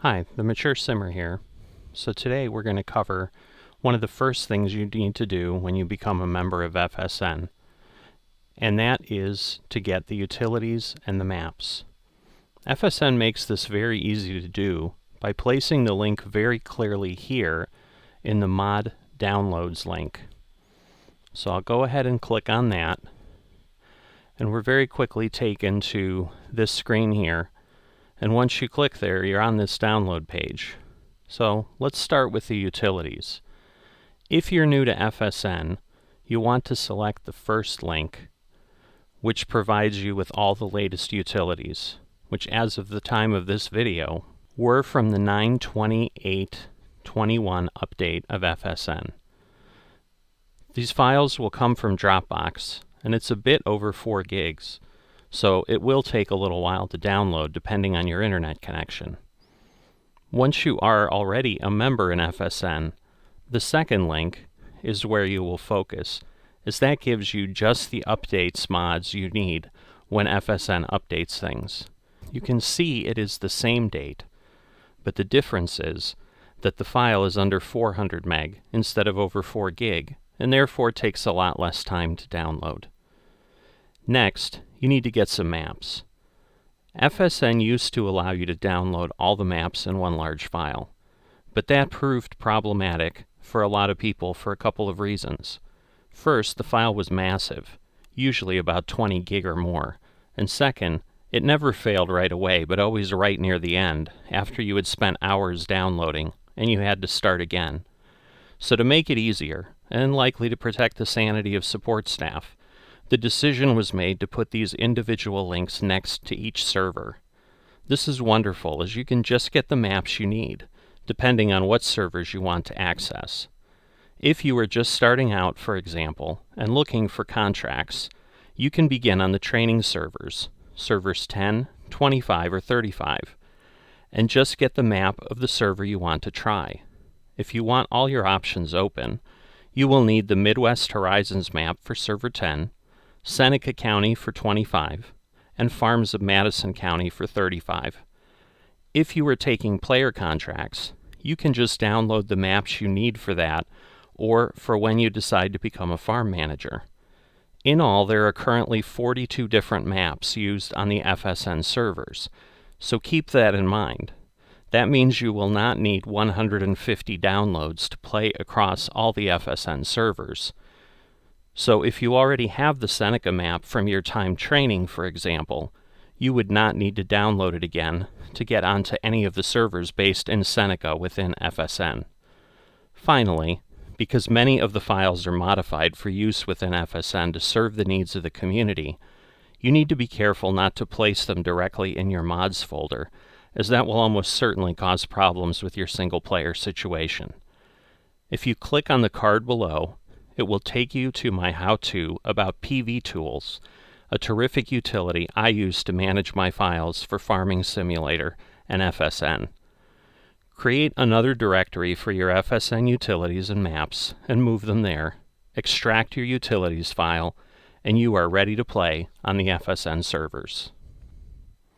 Hi, the Mature Simmer here. So today we're going to cover one of the first things you need to do when you become a member of FSN, and that is to get the utilities and the maps. FSN makes this very easy to do by placing the link very clearly here in the mod downloads link. So I'll go ahead and click on that, and we're very quickly taken to this screen here. And once you click there, you're on this download page. So let's start with the utilities. If you're new to FSN, you want to select the first link, which provides you with all the latest utilities, which as of the time of this video, were from the 9/28/21 update of FSN. These files will come from Dropbox, and it's a bit over 4 gigs. So it will take a little while to download depending on your internet connection. Once you are already a member in FSN, the second link is where you will focus, as that gives you just the updates mods you need when FSN updates things. You can see it is the same date, but the difference is that the file is under 400 meg instead of over 4 gig, and therefore takes a lot less time to download. Next, you need to get some maps. FSN used to allow you to download all the maps in one large file, but that proved problematic for a lot of people for a couple of reasons. First, the file was massive, usually about 20 gig or more, and second, it never failed right away, but always right near the end, after you had spent hours downloading, and you had to start again. So to make it easier, and likely to protect the sanity of support staff, the decision was made to put these individual links next to each server. This is wonderful, as you can just get the maps you need, depending on what servers you want to access. If you are just starting out, for example, and looking for contracts, you can begin on the training servers, servers 10, 25, or 35, and just get the map of the server you want to try. If you want all your options open, you will need the Midwest Horizons map for server 10, Seneca County for 25, and Farms of Madison County for 35. If you are taking player contracts, you can just download the maps you need for that, or for when you decide to become a farm manager. In all, there are currently 42 different maps used on the FSN servers, so keep that in mind. That means you will not need 150 downloads to play across all the FSN servers. So if you already have the Seneca map from your time training, for example, you would not need to download it again to get onto any of the servers based in Seneca within FSN. Finally, because many of the files are modified for use within FSN to serve the needs of the community, you need to be careful not to place them directly in your mods folder, as that will almost certainly cause problems with your single-player situation. If you click on the card below, it will take you to my how-to about PV Tools, a terrific utility I use to manage my files for Farming Simulator and FSN. Create another directory for your FSN utilities and maps and move them there. Extract your utilities file, and you are ready to play on the FSN servers.